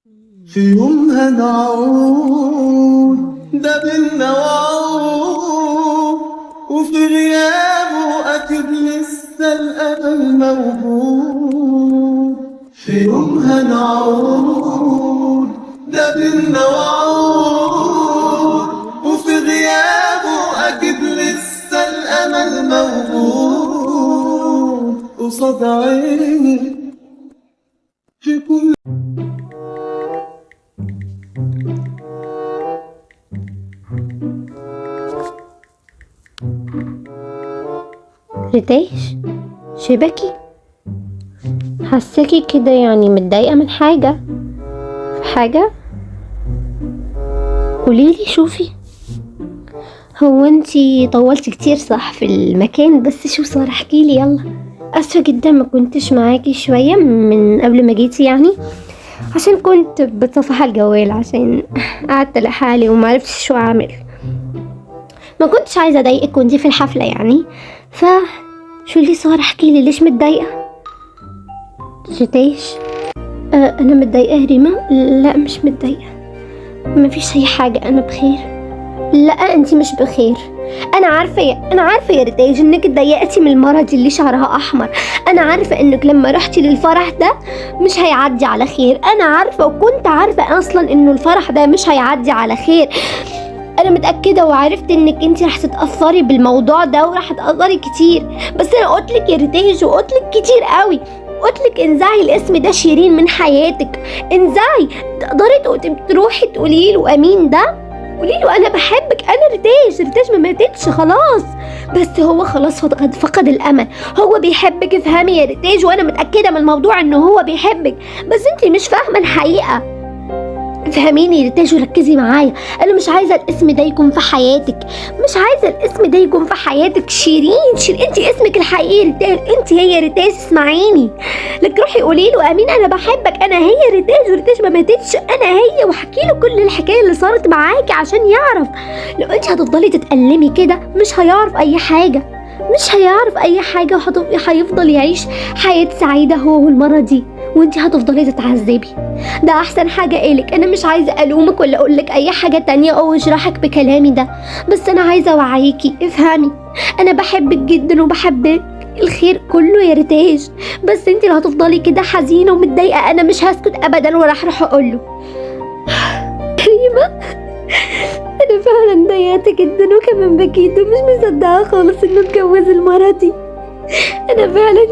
في يوم هنعود ده بالموعود، وفي غيابه أكيد لسه الأمل موجود. في يوم هنعود ده بالموعود، وفي غيابه أكيد لسه الأمل موجود. قصاد عيني في كل ريتاش، شبكي حساكي كده يعني متضايقة من حاجة؟ في حاجة؟ قوليلي شوفي. هو انتي طولتي كتير صح في المكان، بس شو صار احكيلي يلا. اسفة جدا ما كنتش معاكي شوية من قبل ما جيتي يعني، عشان كنت بتصفح الجوال، عشان قعدت لحالي وما عرفتش شو اعمل. ما كنتش عايزة اضايقك وانتي في الحفلة يعني، شو اللي صار احكيلي. ليش متضايقة؟ ريتاش انا متضايقة ريما؟ لا مش متضايقة، ما فيش اي حاجة، انا بخير. لا انتي مش بخير. انا عارفة يا ريتاج انك اتضايقتي من المرة اللي شعرها احمر. انا عارفة انك لما رحتي للفرح ده مش هيعدي على خير. انا عارفة وكنت عارفة اصلا انه الفرح ده مش هيعدي على خير. انا متاكده وعرفت انك انت رح تتاثري بالموضوع ده ورح تتاثري كتير، بس انا قلتلك يا ريتاج وقلتلك كتير قوي، قلتلك انزعي الاسم ده شيرين من حياتك. انزعي. تقدري تروحي تقولي له امين ده، قولي له انا بحبك. انا ريتاج ما ماتتش خلاص، بس هو خلاص فقد الامل. هو بيحبك، افهمي يا ريتاج، وانا متاكده من الموضوع انه هو بيحبك، بس انت مش فاهمه الحقيقه. فهميني يا ريتاج وركزي معايا. انا مش عايزه الاسم ده يكون في حياتك، مش عايزه الاسم ده يكون في حياتك. شيرين انت اسمك الحقيقي ريتاج، انت هي ريتاج. اسمعيني، لك روحي قولي له امين انا بحبك، انا هي ريتاج وريتاج ما ماتتش، انا هي. واحكي له كل الحكايه اللي صارت معاكي عشان يعرف. لو انت هتفضلي تتألمي كده مش هيعرف اي حاجه، مش هيعرف اي حاجه، هيفضل يعيش حياه سعيده هو والمره دي، وانت هتفضلي تتعذبي. ده احسن حاجة إلك. انا مش عايزة الومك ولا اقولك اي حاجة تانية او اجرحك بكلامي ده، بس انا عايزة اوعيكي. افهمي، انا بحبك جدا وبحبك الخير كله يا ريتاج، بس انتي اللي هتفضلي كده حزينة ومتضايقة. انا مش هسكت ابدا ولا هروح اقوله. كريمة، انا فعلا ضايقت جدا وكمان بكيت ومش مصدقة خالص انه اتجوز المرة دي. انا فعلا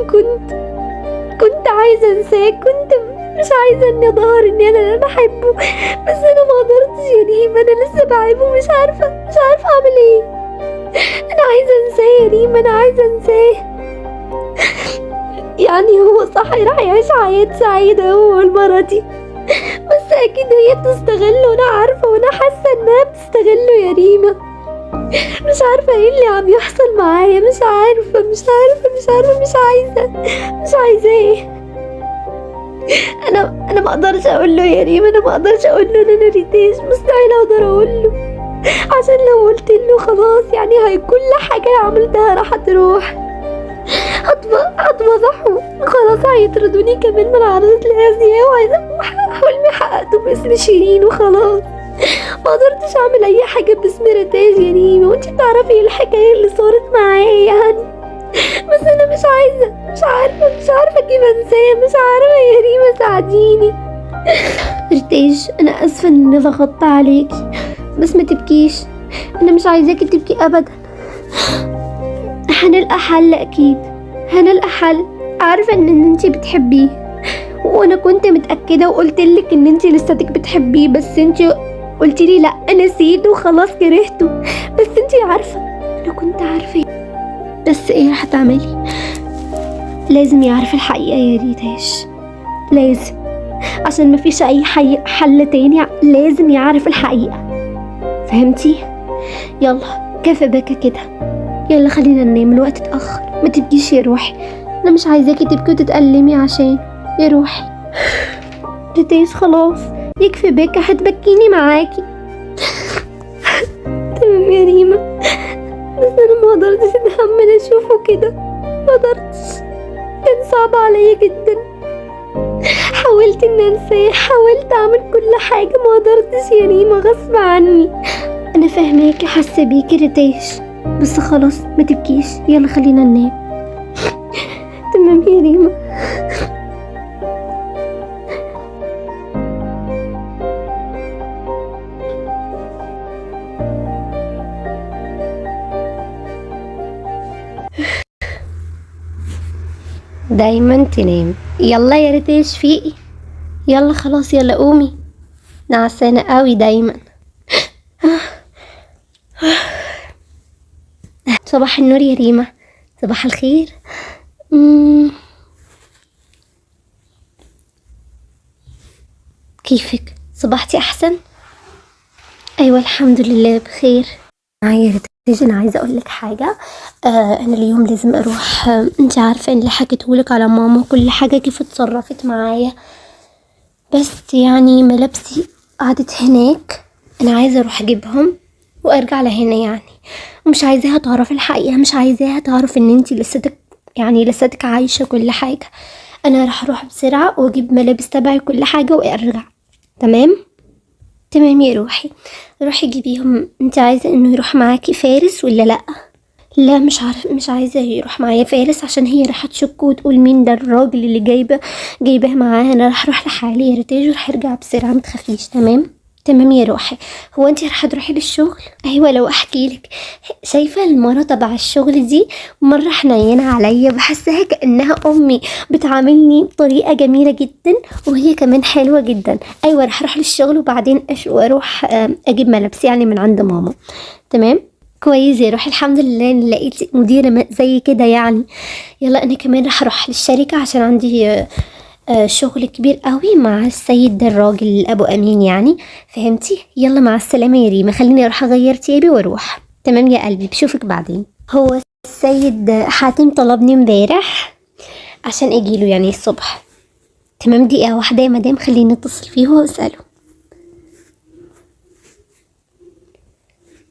كنت عايزة انساك، كنت مش عايزة اني اظهر اني انا بحبه، بس انا ما قدرتش يا ريم. انا لسه بحبه، مش عارفة اعمل ايه. انا عايزة انساه يا ريم، انا عايزة انساه. يعني هو صح راح يعيش حياة سعيدة هو والمرة دي، بس اكيد هي بتستغله، وانا عارفة وانا حاسة انها بتستغله يا ريمة. مش عارفة ايه اللي عم يحصل معايا، مش عارفة مش عايزاه. انا ما اقدرش اقول له يا ريم، انا ما اقدرش اقول له ان انا ريتاج، مستحيل اقدر اقول له، عشان لو قلت له خلاص يعني هي كل حاجه عملتها راح تروح. هتفضحوا خلاص، هيطردوني كمان من عرضة الازياء، وعايزه حلمي حققته باسم شيرين وخلاص. ما قدرتش اعمل اي حاجه باسم ريتاج يا ريم، وانتي بتعرفي الحكايه اللي صارت معايا يعني، بس انا مش عارفه كيف انساه، مش عارفه يا ريما ساعديني. ريتاج انا اسفه اني ضغطت عليكي، بس ما تبكيش، انا مش عايزاكي تبكي ابدا. هنلقى حل اكيد، هنلقى حل. عارفه ان انتي بتحبيه، وانا كنت متاكده وقلتلك ان انتي لساتك بتحبيه، بس انتي قلتيلي لا نسيته وخلاص كرهته، بس انتي عارفه انا كنت عارفه. بس ايه رح تعملي؟ لازم يعرف الحقيقة يا ريتاش، لازم، عشان مفيش اي حل تاني. لازم يعرف الحقيقة، فهمتي؟ يلا كفى بكى كده، يلا خلينا ننام، الوقت اتأخر. ما تبكيش يا روحي، انا مش عايزاكي تبكي وتتألمي عشان يا روحي. ريتاش خلاص يكفي بكى، هتبكيني معاكي. تمام يا ريما، بس انا ما قدرتش اتحمل اشوفه كده، ما قدرتش، كان صعب عليا جدا. حاولت ان انساه، حاولت اعمل كل حاجة، ما قدرتش يا ريما، غصب عني. انا فاهماكي، حاسة بيكي ريتاش، بس خلاص ما تبكيش، يلا خلينا ننام. تمام يا ريما. دايما تنام. يلا يا ريتاش فيقي، يلا خلاص، يلا قومي، نعسانة قوي دايما. صباح النور يا ريما. صباح الخير. كيفك؟ صبحتي احسن؟ ايوه الحمد لله بخير. معايا ريتاج، انا عايزه اقول لك حاجه. انا اليوم لازم اروح. انت عارفه ان اللي حكيتهولك على ماما كل حاجه كيف اتصرفت معايا، بس يعني ملابسي قعدت هناك، انا عايزه اروح اجيبهم وارجع لهنا يعني، ومش عايزاها تعرف الحقيقه، مش عايزاها تعرف ان انت لساتك عايشه كل حاجه. انا راح اروح بسرعه واجيب ملابس تبعي كل حاجه وارجع. تمام تمام يا روحي، روحي جيبيهم. انت عايزه انه يروح معاكي فارس ولا لا؟ لا مش عايزه يروح معايا فارس، عشان هي راح تشك وتقول مين ده الراجل اللي جايبه معاها. انا راح اروح لحالي يا ريتاج، وراح ارجع بسرعه، متخافيش. تمام تمام يا روحي. هو انت راح تروحي للشغل؟ ايوه، لو احكي لك، شايفه المره تبع الشغل دي مره حنينه عليا، بحسها كانها امي، بتعاملني بطريقه جميله جدا، وهي كمان حلوه جدا. ايوه راح اروح للشغل وبعدين اروح اجيب ملابس يعني من عند ماما. تمام كويس يا روحي، الحمد لله ان لقيت مديره زي كده يعني. يلا انا كمان راح اروح للشركه عشان عندي شغل كبير قوي مع السيد ده الراجل ابو امين يعني، فهمتي؟ يلا مع السلامه يا ريما، خليني اروح اغير تيابي واروح. تمام يا قلبي، بشوفك بعدين. هو السيد حاتم طلبني امبارح عشان اجيله يعني الصبح. تمام، دقيقه واحده يا مدام، خليني اتصل فيه واساله.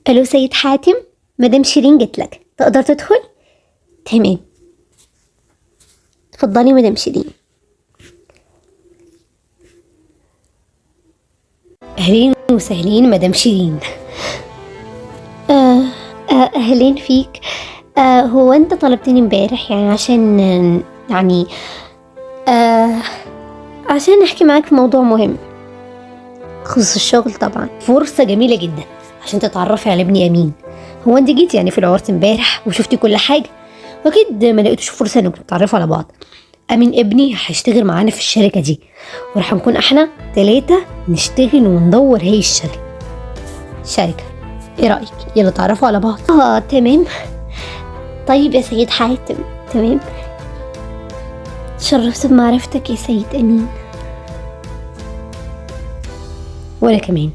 الو سيد حاتم، مدام شيرين جتلك، تقدر تدخل؟ تمام، اتفضلي مدام شيرين. اهلين وسهلين مدام شيرين. اهلين فيك. هو انت طلبتني امبارح يعني عشان يعني عشان احكي معاك في موضوع مهم خصوص الشغل، طبعا فرصة جميلة جدا عشان تتعرفي على ابني امين. هو انت جيتي يعني في العرس امبارح وشفتي كل حاجة، واكيد ما لقيتوش فرصة انكم تتعرفوا على بعض. امين ابني هيشتغل معانا في الشركة دي، وراح نكون احنا 3 نشتغل وندور هي الشركة. ايه رأيك؟ يلا تعرفوا على بعض. تمام. طيب يا سيد حاتم، تمام، تشرفت بمعرفتك يا سيد امين. وانا كمان.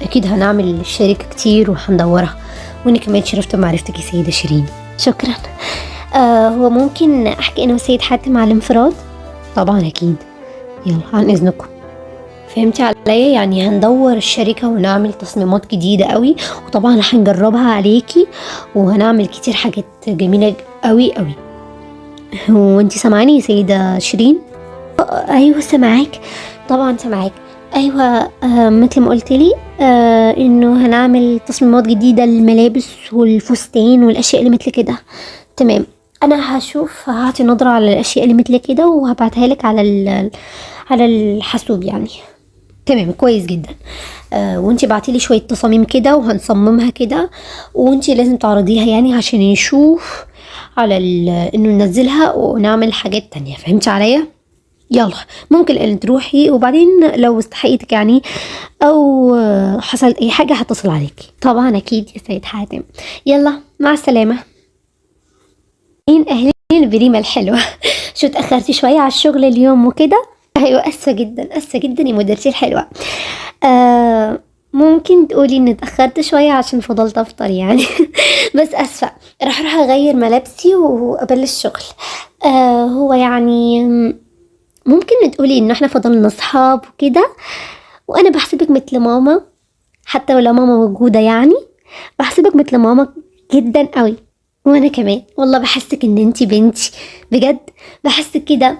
اكيد هنعمل الشركة كتير وهندورها، وانا كمان شرفت بمعرفتك يا سيدة شيرين. شكرا. هو ممكن احكي انا وسيد حاتم على الانفراد؟ طبعا اكيد، يلا عن اذنكم. فهمتي عليا؟ يعني هندور الشركة ونعمل تصميمات جديدة قوي، وطبعا هنجربها عليكي، وهنعمل كتير حاجات جميلة قوي قوي. وانتي سامعاني يا سيدة شيرين؟ ايوه سامعاك، طبعا سامعاك. ايوه مثل ما قلت لي انه هنعمل تصميمات جديدة للملابس والفستان والاشياء اللي مثل كده. تمام، انا هشوف، هعطي نظرة على الاشياء اللي مثل كده وهبعتها لك على الحاسوب يعني. تمام كويس جدا. وانتي بعتيلي شوية تصاميم كده وهنصممها كده، وانتي لازم تعرضيها يعني عشان نشوف على انه ننزلها ونعمل حاجات تانية. فهمتي عليا؟ يلا ممكن ان تروحي، وبعدين لو استحقيتك يعني او حصلت اي حاجة هتصل عليكي. طبعا اكيد يا سيد حاتم، يلا مع السلامة. اهلين بريمة الحلوة. شو تأخرتي شوية على الشغل اليوم وكده؟ ايوه اسفة جدا، اسفة جدا يا مديرتي الحلوة. ممكن تقولي اني اتأخرت شوية عشان فضلت افطر يعني. بس اسفة، راح اغير ملابسي وقبل الشغل. هو يعني ممكن تقولي ان احنا فضلنا اصحاب وكده، وانا بحسبك مثل ماما، حتى ولو ماما موجودة يعني بحسبك مثل ماما جدا قوي. وانا كمان والله بحسك ان انتي بنتي بجد. بحسك كده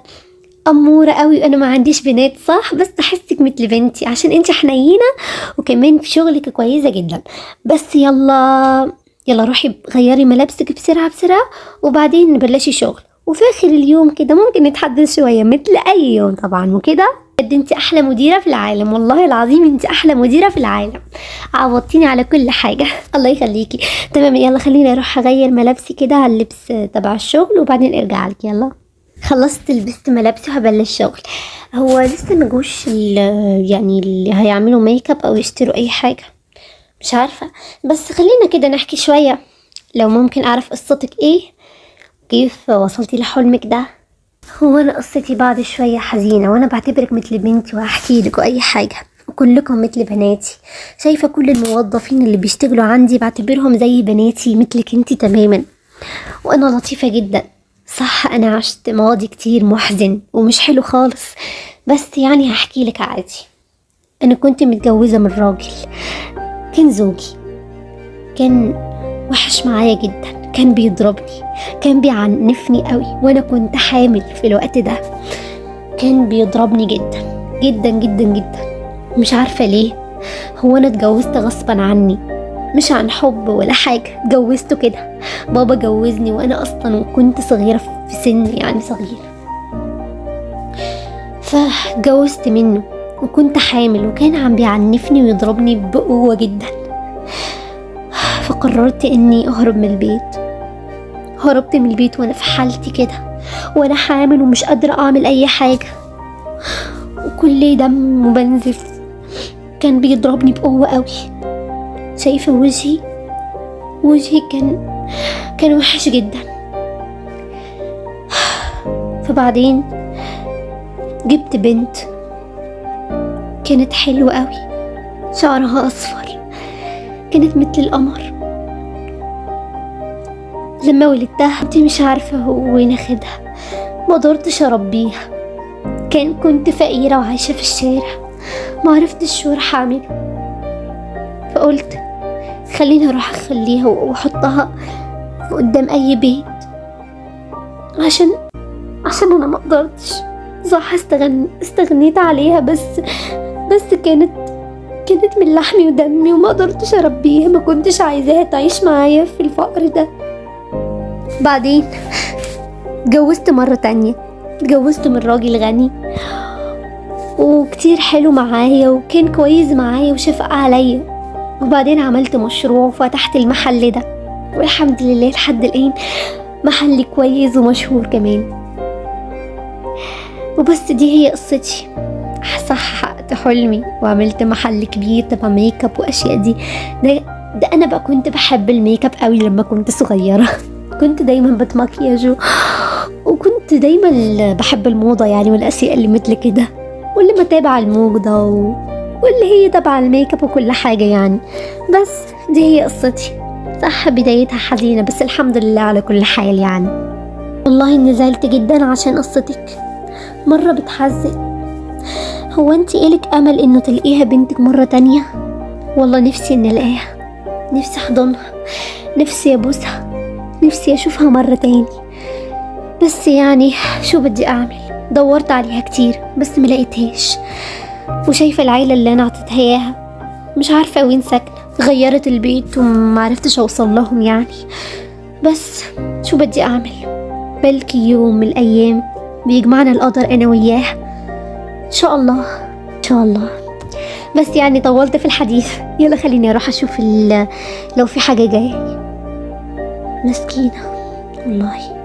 أمورة قوي. وأنا ما عنديش بنات صح، بس بحسك مثل بنتي عشان انتي حنينة وكمان في شغلك كويسة جدا. بس يلا يلا روحي غيري ملابسك بسرعة بسرعة، وبعدين نبلشي شغل، وفي آخر اليوم كده ممكن نتحدث شوية مثل أي يوم طبعا. وكده بجد انتي أحلى مديرة في العالم، والله العظيم انتي أحلى مديرة في العالم. عوضتيني على كل حاجة. الله يخليكي. تمام يلا خليني أروح أغير ملابسي كده على اللبس تبع الشغل، وبعدين ارجع لك. يلا خلصت لبست ملابسي وهبلش شغل. هو لسه مجوش يعني اللي هيعملوا ميك اب او يشتروا اي حاجة، مش عارفة. بس خلينا كده نحكي شوية. لو ممكن اعرف قصتك ايه، كيف وصلتي لحلمك ده؟ هو انا قصتي بعد شوية حزينة، وانا بعتبرك مثل بنتي وهحكي لك اي حاجة، وكلكم مثل بناتي. شايفة كل الموظفين اللي بيشتغلوا عندي بعتبرهم زي بناتي مثلك انتي تماما. وانا لطيفة جدا صح. انا عشت ماضي كتير محزن ومش حلو خالص، بس يعني هحكي لك عادي. انا كنت متجوزة من راجل كان زوجي، كان وحش معايا جدا، كان بيضربني، كان بيعنفني قوي، وانا كنت حامل في الوقت ده. كان بيضربني جدا جدا جدا جدا، مش عارفة ليه. هو انا اتجوزت غصبا عني، مش عن حب ولا حاجة، اتجوزته كده. بابا جوزني وانا اصلا كنت صغيرة في سن يعني صغير، فاتجوزت منه وكنت حامل، وكان عم بيعنفني ويضربني بقوة جدا. فقررت اني اهرب من البيت. هربت من البيت وانا في حالتي كده، وانا حامل ومش قادرة اعمل اي حاجة، وكل دم وبنزف. كان بيضربني بقوة قوي. شايفة وجهي كان وحش جدا. فبعدين جبت بنت كانت حلوة قوي، شعرها اصفر، كانت مثل القمر. لما ولدتها كنت مش عارفة هو وين اخدها، ما قدرتش اربيها. كنت فقيرة وعايشة في الشارع، ما عرفتش شو رح اعمل. فقلت خليني اروح اخليها واحطها قدام اي بيت، عشان انا ما قدرتش صح. استغنيت عليها، بس كانت من لحمي ودمي، وما قدرتش اربيها. ما كنتش عايزاها تعيش معايا في الفقر ده. بعدين اتجوزت مرة تانية، اتجوزت من راجل غني وكتير حلو معايا، وكان كويس معايا وشفق عليا. وبعدين عملت مشروع وفتحت المحل ده، والحمد لله لحد الآن محل كويس ومشهور كمان. وبس دي هي قصتي. صح حققت حلمي وعملت محل كبير تبع ميك اب واشياء دي. ده انا بقى كنت بحب الميك اب قوي لما كنت صغيره. كنت دايما بتمكيج وكنت دايما بحب الموضه يعني، والاشياء اللي مثل كده، واللي متابعه الموضه واللي هي تبع الميك اب وكل حاجه يعني. بس دي هي قصتي صح. بدايتها حزينه بس الحمد لله على كل حال يعني. والله اني زعلت جدا عشان قصتك، مرة بتحزن. هو انت إلك امل انه تلاقيها بنتك مرة تانية؟ والله نفسي ان الاقيها، نفسي احضنها، نفسي ابوسها، نفسي اشوفها مرة تاني. بس يعني شو بدي اعمل؟ دورت عليها كتير بس ما لقيتهاش. وشايفة العيلة اللي انا اعطيتها اياها مش عارفة وين ساكنة، غيرت البيت وما عرفتش اوصل لهم يعني. بس شو بدي اعمل؟ بلكي يوم من الايام بيجمعنا القدر انا وياه ان شاء الله، ان شاء الله. بس يعني طولت في الحديث، يلا خليني اروح اشوف لو في حاجة جاية. مسكينة والله.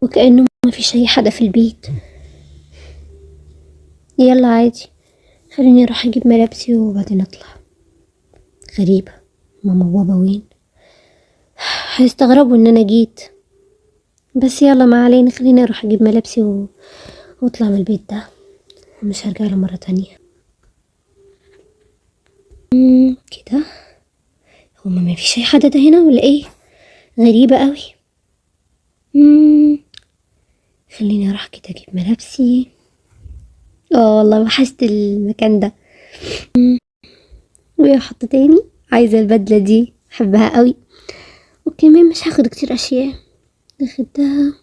وكأنه ما فيش اي حدا في البيت. يلا عادي، خليني اروح اجيب ملابسي وبعدين اطلع. غريبة، ماما وبابا وين؟ هيستغربوا ان انا جيت. بس يلا ما علينا، خليني اروح اجيب ملابسي واطلع من البيت ده، ومش هرجع له مرة تانية. كده هما ما فيش اي حد ده هنا ولا ايه؟ غريبة قوي. خليني اروح كده اجيب ملابسي. والله وحشت المكان ده. وحط تاني. عايزة البدلة دي، بحبها قوي. وكمان مش هاخد كتير اشياء، هاخدها.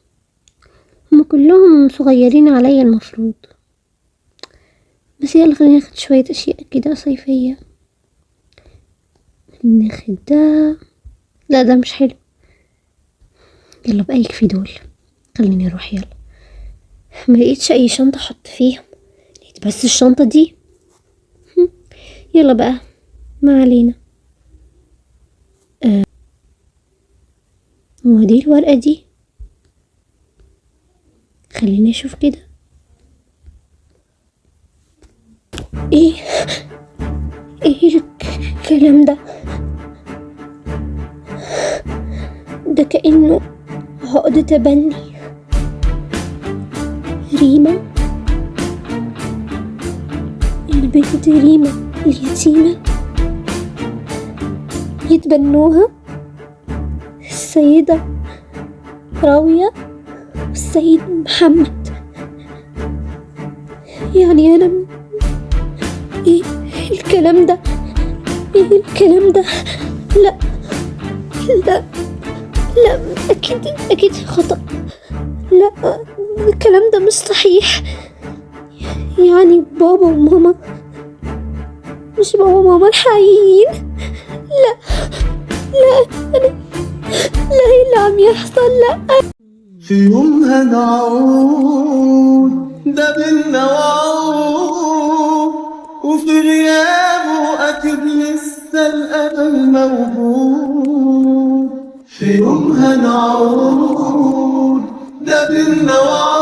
هما كلهم صغيرين عليا المفروض، بس يلا خلينا ناخد شوية اشياء كده صيفية. ناخد ده. لا ده مش حلو. يلا بقى يكفي دول، خليني اروح. يلا ما لقيتش اي شنطة احط فيهم، لقيت بس الشنطة دي. يلا بقى ما علينا. ودي الورقة دي، خليني اشوف كده. ايه الكلام ده؟ ده كأنه عقد تبني. ريما، البنت ريما اليتيمة يتبنوها السيدة راوية والسيد محمد. يعني أنا إيه الكلام ده؟ إيه الكلام ده؟ لا لا لا، أكيد خطأ. لا، الكلام ده مش صحيح. يعني بابا وماما مش بابا وماما الحقيقيين. لا أنا لا، إيه اللي عم يحصل؟ لا. في يوم هنعود، ده بينا وعود، وفي غيابه أكيد لسه الأمل موجود. في يوم هنعود، ده بينا وعود.